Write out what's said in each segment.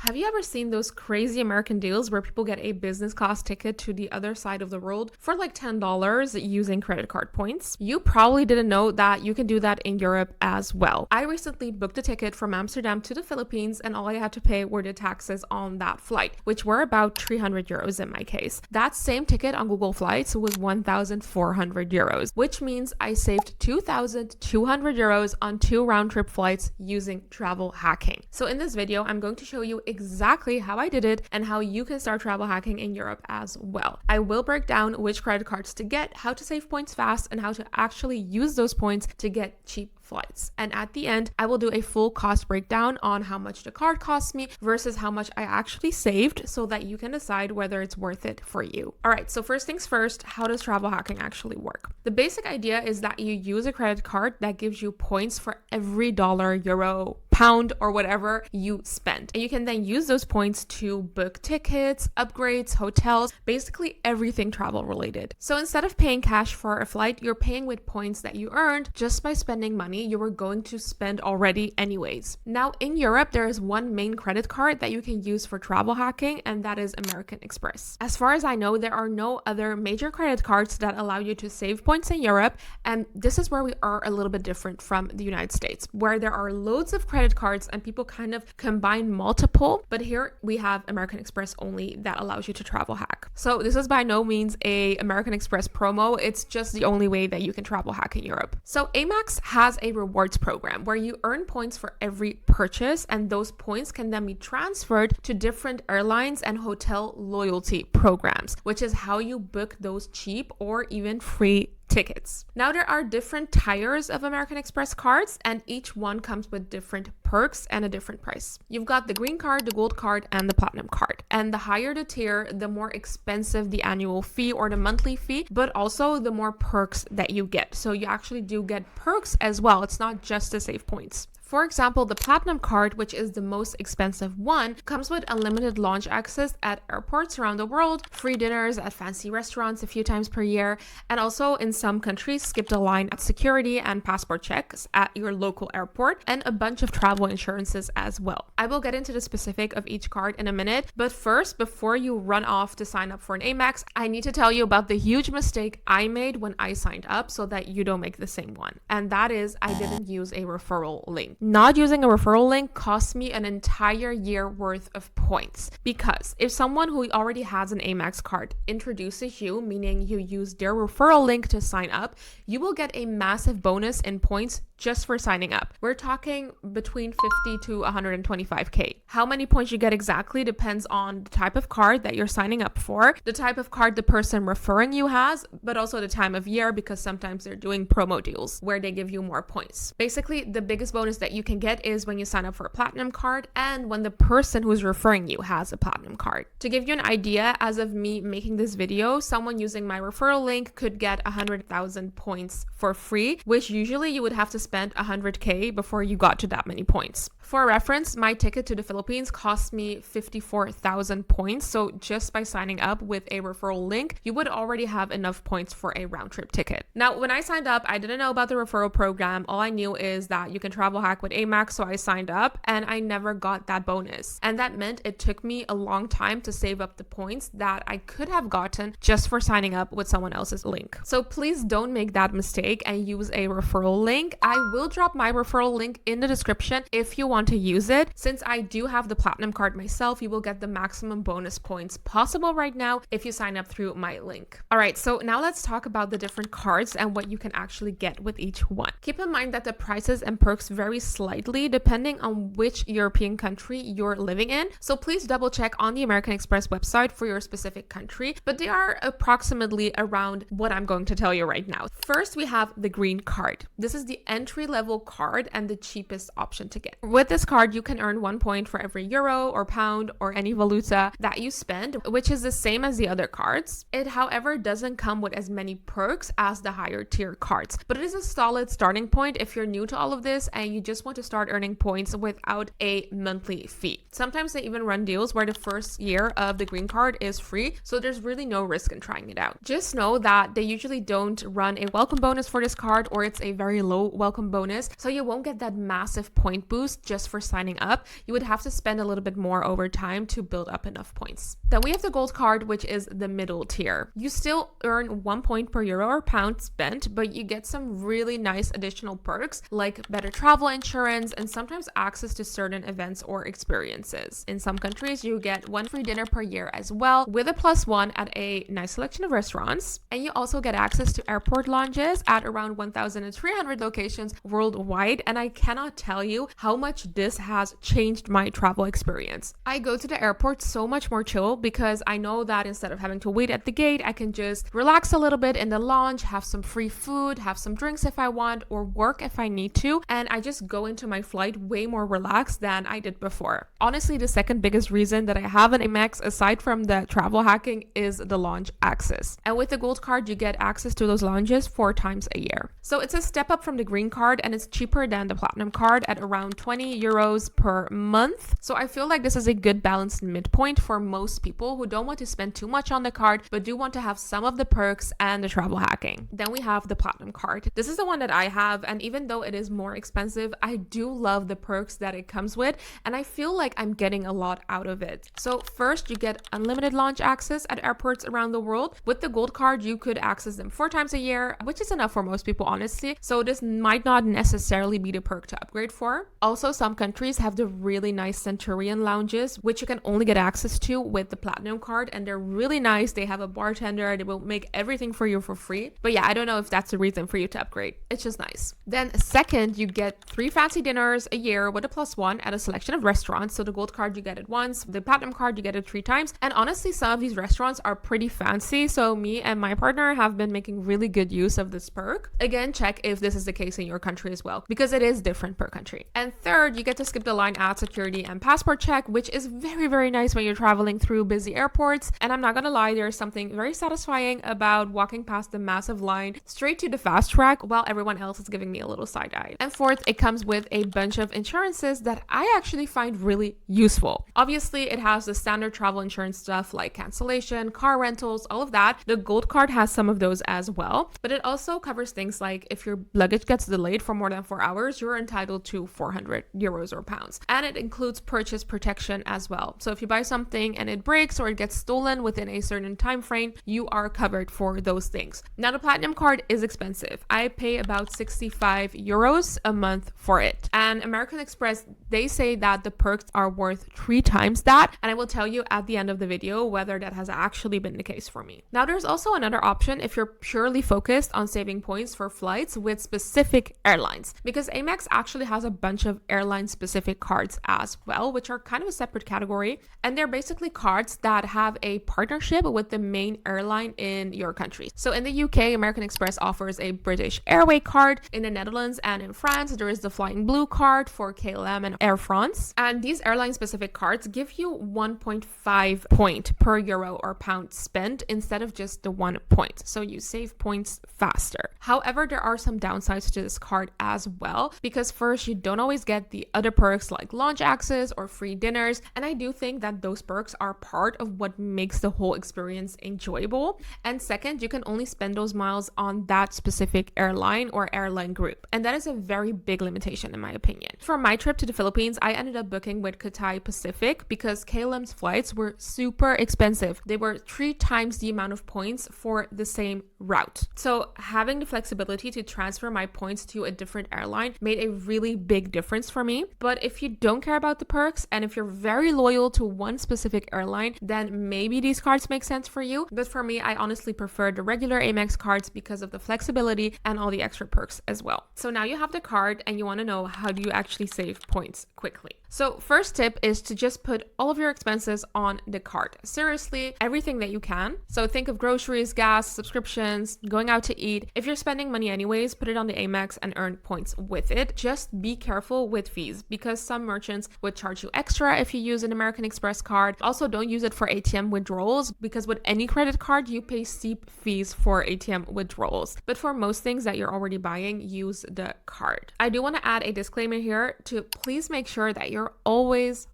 Have you ever seen those crazy American deals where people get a business class ticket to the other side of the world for like $10 using credit card points? You probably didn't know that you can do that in Europe as well. I recently booked a ticket from Amsterdam to the Philippines, and all I had to pay were the taxes on that flight, which were about 300 euros in my case. That same ticket on Google Flights was 1,400 euros, which means I saved 2,200 euros on 2 round-trip flights using travel hacking. So in this video, I'm going to show you exactly how I did it and how you can start travel hacking in Europe as well. I will break down which credit cards to get, how to save points fast, and how to actually use those points to get cheap flights. And at the end, I will do a full cost breakdown on how much the card cost me versus how much I actually saved so that you can decide whether it's worth it for you. All right, so first things first, how does travel hacking actually work? The basic idea is that you use a credit card that gives you points for every dollar, euro, pound, or whatever you spend. And you can then use those points to book tickets, upgrades, hotels, basically everything travel related. So instead of paying cash for a flight, you're paying with points that you earned just by spending money you were going to spend already anyways. Now in Europe, there is one main credit card that you can use for travel hacking, and that is American Express. As far as I know, there are no other major credit cards that allow you to save points in Europe, and this is where we are a little bit different from the United States, where there are loads of credit cards and people kind of combine multiple, but here we have American Express only that allows you to travel hack. So this is by no means a American Express promo, it's just the only way that you can travel hack in Europe. So Amex has a rewards program where you earn points for every purchase, and those points can then be transferred to different airlines and hotel loyalty programs, which is how you book those cheap or even free tickets. Now there are different tiers of American Express cards, and each one comes with different perks and a different price. You've got the green card, the gold card, and the platinum card. And the higher the tier, the more expensive the annual fee or the monthly fee, but also the more perks that you get. So you actually do get perks as well. It's not just to save points. For example, the Platinum card, which is the most expensive one, comes with unlimited lounge access at airports around the world, free dinners at fancy restaurants a few times per year, and also in some countries, skip the line at security and passport checks at your local airport, and a bunch of travel insurances as well. I will get into the specific of each card in a minute, but first, before you run off to sign up for an Amex, I need to tell you about the huge mistake I made when I signed up so that you don't make the same one. And that is, I didn't use a referral link. Not using a referral link cost me an entire year worth of points, because if someone who already has an Amex card introduces you, meaning you use their referral link to sign up, you will get a massive bonus in points just for signing up. We're talking between 50 to 125k. How many points you get exactly depends on the type of card that you're signing up for, the type of card the person referring you has, but also the time of year, because sometimes they're doing promo deals where they give you more points. Basically, the biggest bonus that you can get is when you sign up for a platinum card and when the person who's referring you has a platinum card. To give you an idea, as of me making this video, someone using my referral link could get 100,000 points for free, which usually you would have to spend 100k before you got to that many points. For reference, my ticket to the Philippines cost me 54,000 points. So just by signing up with a referral link, you would already have enough points for a round trip ticket. Now, when I signed up, I didn't know about the referral program. All I knew is that you can travel hack with Amex. So I signed up and I never got that bonus. And that meant it took me a long time to save up the points that I could have gotten just for signing up with someone else's link. So please don't make that mistake and use a referral link. I will drop my referral link in the description if you want to use it. Since I do have the platinum card myself, you will get the maximum bonus points possible right now if you sign up through my link. All right, so now let's talk about the different cards and what you can actually get with each one. Keep in mind that the prices and perks vary slightly depending on which European country you're living in. So please double check on the American Express website for your specific country, but they are approximately around what I'm going to tell you right now. First, we have the green card. This is the entry-level card and the cheapest option to get. With this card, you can earn 1 point for every euro or pound or any valuta that you spend, which is the same as the other cards. It, however, doesn't come with as many perks as the higher tier cards, but it is a solid starting point if you're new to all of this and you just want to start earning points without a monthly fee. Sometimes they even run deals where the first year of the green card is free, so there's really no risk in trying it out. Just know that they usually don't run a welcome bonus for this card, or it's a very low welcome welcome bonus, so you won't get that massive point boost just for signing up. You would have to spend a little bit more over time to build up enough points. Then we have the gold card, which is the middle tier. You still earn 1 point per euro or pound spent, but you get some really nice additional perks like better travel insurance and sometimes access to certain events or experiences. In some countries, you get 1 free dinner per year as well, with a +1 at a nice selection of restaurants. And you also get access to airport lounges at around 1,300 locations worldwide. And I cannot tell you how much this has changed my travel experience. I go to the airport so much more chill because I know that instead of having to wait at the gate, I can just relax a little bit in the lounge, have some free food, have some drinks if I want, or work if I need to. And I just go into my flight way more relaxed than I did before. Honestly, the second biggest reason that I have an Amex, aside from the travel hacking, is the lounge access. And with the gold card, you get access to those lounges 4 times a year. So it's a step up from the green card, and it's cheaper than the platinum card at around 20 euros per month. So I feel like this is a good balanced midpoint for most people who don't want to spend too much on the card, but do want to have some of the perks and the travel hacking. Then we have the platinum card. This is the one that I have, and even though it is more expensive, I do love the perks that it comes with, and I feel like I'm getting a lot out of it. So first, you get unlimited lounge access at airports around the world. With the gold card, you could access them 4 times a year, which is enough for most people, honestly. So this might not necessarily be the perk to upgrade for. Also, some countries have the really nice Centurion lounges, which you can only get access to with the platinum card, and they're really nice. They have a bartender, they will make everything for you for free. But yeah, I don't know if that's the reason for you to upgrade. It's just nice. Then second, you get 3 fancy dinners a year with a +1 at a selection of restaurants. So the gold card, you get it once, the platinum card, you get it 3 times. And honestly, some of these restaurants are pretty fancy, so me and my partner have been making really good use of this perk. Again, check if this is the case in your country as well, because it is different per country. And third, you get to skip the line at security and passport check, which is very, very nice when you're traveling through busy airports. And I'm not gonna lie, there's something very satisfying about walking past the massive line straight to the fast track while everyone else is giving me a little side eye. And fourth, it comes with a bunch of insurances that I actually find really useful. Obviously, it has the standard travel insurance stuff like cancellation, car rentals, all of that. The gold card has some of those as well, but it also covers things like if your luggage gets delayed for more than 4 hours, you're entitled to 400 euros or pounds. And it includes purchase protection as well. So if you buy something and it breaks or it gets stolen within a certain time frame, you are covered for those things. Now, the platinum card is expensive. I pay about 65 euros a month for it. And American Express, they say that the perks are worth 3 times that. And I will tell you at the end of the video whether that has actually been the case for me. Now, there's also another option if you're purely focused on saving points for flights with specific airlines, because Amex actually has a bunch of airline specific cards as well, which are kind of a separate category. And they're basically cards that have a partnership with the main airline in your country. So in the UK, American Express offers a British Airways card. In the Netherlands and in France, there is the Flying Blue card for KLM and Air France. And these airline specific cards give you 1.5 point per euro or pound spent instead of just the 1 point. So you save points faster. However, there are some downsides to this card as well, because first, you don't always get the other perks like lounge access or free dinners. And I do think that those perks are part of what makes the whole experience enjoyable. And second, you can only spend those miles on that specific airline or airline group. And that is a very big limitation in my opinion. For my trip to the Philippines, I ended up booking with Cathay Pacific because KLM's flights were super expensive. They were 3 times the amount of points for the same route. So having the flexibility to transfer my points to a different airline made a really big difference for me. But if you don't care about the perks and if you're very loyal to one specific airline, then maybe these cards make sense for you. But for me, I honestly prefer the regular Amex cards because of the flexibility and all the extra perks as well. So now you have the card and you want to know, how do you actually save points quickly? So first tip is to just put all of your expenses on the card. Seriously, everything that you can. So think of groceries, gas, subscriptions, going out to eat. If you're spending money anyways, put it on the Amex and earn points with it. Just be careful with fees because some merchants would charge you extra if you use an American Express card. Also, don't use it for ATM withdrawals because with any credit card, you pay steep fees for ATM withdrawals. But for most things that you're already buying, use the card. I do want to add a disclaimer here to please make sure that you're always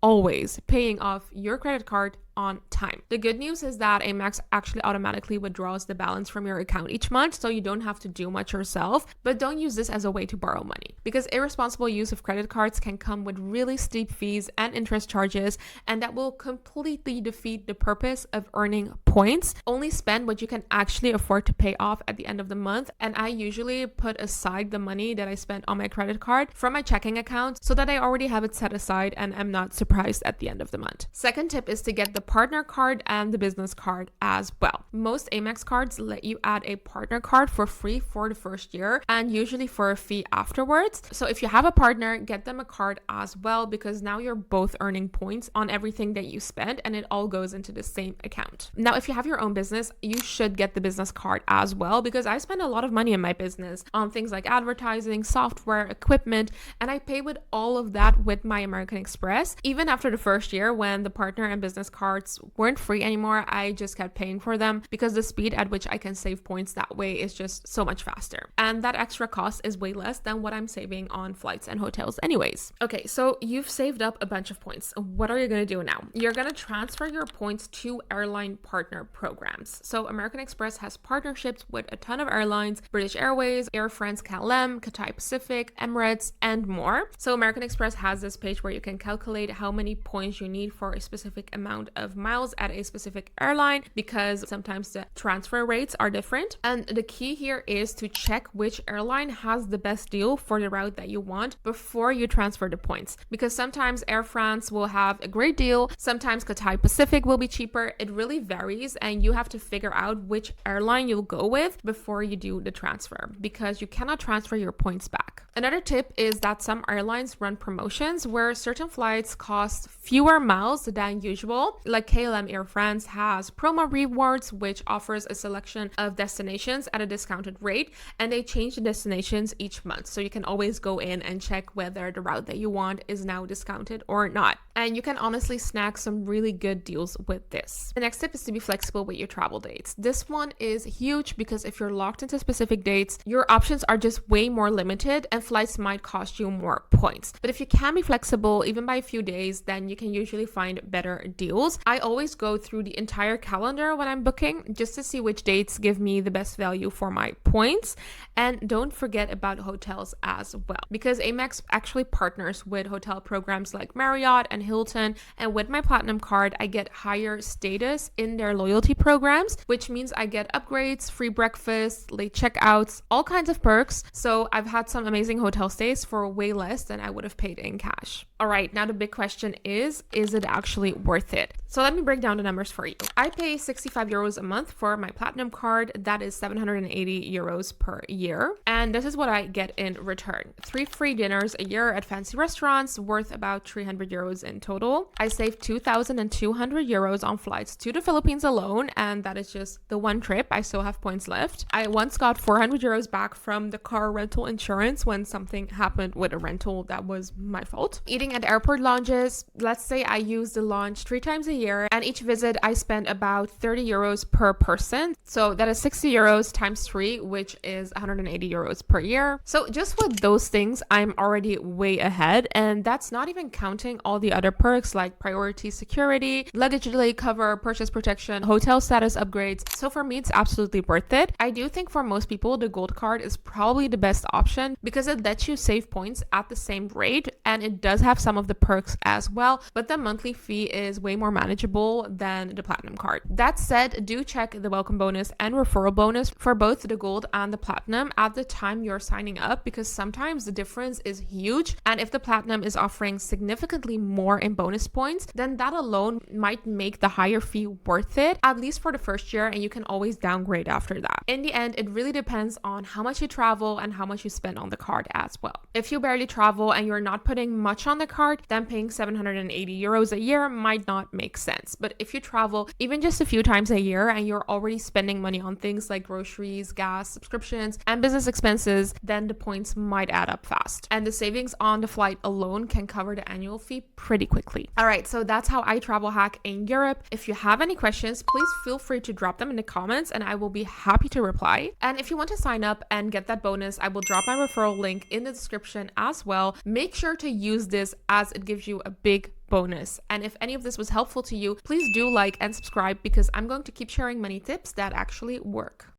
paying off your credit card on time. The good news is that Amex actually automatically withdraws the balance from your account each month, so you don't have to do much yourself. But don't use this as a way to borrow money, because irresponsible use of credit cards can come with really steep fees and interest charges, and that will completely defeat the purpose of earning points. Only spend what you can actually afford to pay off at the end of the month, and I usually put aside the money that I spent on my credit card from my checking account so that I already have it set aside and I'm not surprised at the end of the month. Second tip is to get the partner card and the business card as well. Most Amex cards let you add a partner card for free for the first year and usually for a fee afterwards. So if you have a partner, get them a card as well, because now you're both earning points on everything that you spend and it all goes into the same account. Now, if you have your own business, you should get the business card as well, because I spend a lot of money in my business on things like advertising, software, equipment, and I pay with all of that with my American Express. Even after the first year, when the partner and business cards weren't free anymore, I just kept paying for them because the speed at which I can save points that way is just so much faster. And that extra cost is way less than what I'm saving on flights and hotels anyways. Okay, so you've saved up a bunch of points. What are you going to do now? You're going to transfer your points to airline partner programs. So American Express has partnerships with a ton of airlines: British Airways, Air France KLM, Cathay Pacific, Emirates, and more. So American Express has this page where you can calculate how many points you need for a specific amount of miles at a specific airline, because sometimes the transfer rates are different. And the key here is to check which airline has the best deal for the route that you want before you transfer the points, because sometimes Air France will have a great deal, sometimes Cathay Pacific will be cheaper. It really varies, and you have to figure out which airline you'll go with before you do the transfer, because you cannot transfer your points back. Another tip is that some airlines run promotions where certain flights cost fewer miles than usual. Like KLM Air France has promo rewards, which offers a selection of destinations at a discounted rate, and they change the destinations each month. So you can always go in and check whether the route that you want is now discounted or not. And you can honestly snag some really good deals with this. The next tip is to be flexible with your travel dates. This one is huge because if you're locked into specific dates, your options are just way more limited and flights might cost you more points. But if you can be flexible, even by a few days, then you can usually find better deals. I always go through the entire calendar when I'm booking just to see which dates give me the best value for my points. And don't forget about hotels as well, because Amex actually partners with hotel programs like Marriott and Hilton, and with my platinum card I get higher status in their loyalty programs, which means I get upgrades, free breakfast, late checkouts, all kinds of perks. So I've had some amazing hotel stays for way less than I would have paid in cash. All right, now the big question is it actually worth it? So let me break down the numbers for you. I pay 65 euros a month for my platinum card. That is 780 euros per year. And this is what I get in return: 3 free dinners a year at fancy restaurants worth about 300 euros in total. I saved 2,200 euros on flights to the Philippines alone, and that is just the one trip. I still have points left. I once got 400 euros back from the car rental insurance when something happened with a rental that was my fault. Eating at airport lounges, let's say I use the lounge 3 times a year, and each visit I spend about 30 euros per person. So that is 60 euros times 3, which is 180 euros per year. So just with those things, I'm already way ahead, and that's not even counting all the other perks like priority security, luggage delay cover, purchase protection, hotel status upgrades. So for me, it's absolutely worth it. I do think for most people, the gold card is probably the best option because it lets you save points at the same rate, and it does have some of the perks as well, but the monthly fee is way more manageable than the platinum card. That said, do check the welcome bonus and referral bonus for both the gold and the platinum at the time you're signing up, because sometimes the difference is huge, and if the platinum is offering significantly more in bonus points, then that alone might make the higher fee worth it, at least for the first year, and you can always downgrade after that. In the end, it really depends on how much you travel and how much you spend on the card as well. If you barely travel and you're not putting much on the card, then paying 780 euros a year might not make sense. But if you travel even just a few times a year and you're already spending money on things like groceries, gas, subscriptions, and business expenses, then the points might add up fast. And the savings on the flight alone can cover the annual fee pretty quickly. All right, so that's how I travel hack in Europe. If you have any questions, please feel free to drop them in the comments and I will be happy to reply. And if you want to sign up and get that bonus, I will drop my referral link in the description as well. Make sure to use this as it gives you a big bonus. And if any of this was helpful to you, please do like and subscribe because I'm going to keep sharing many tips that actually work.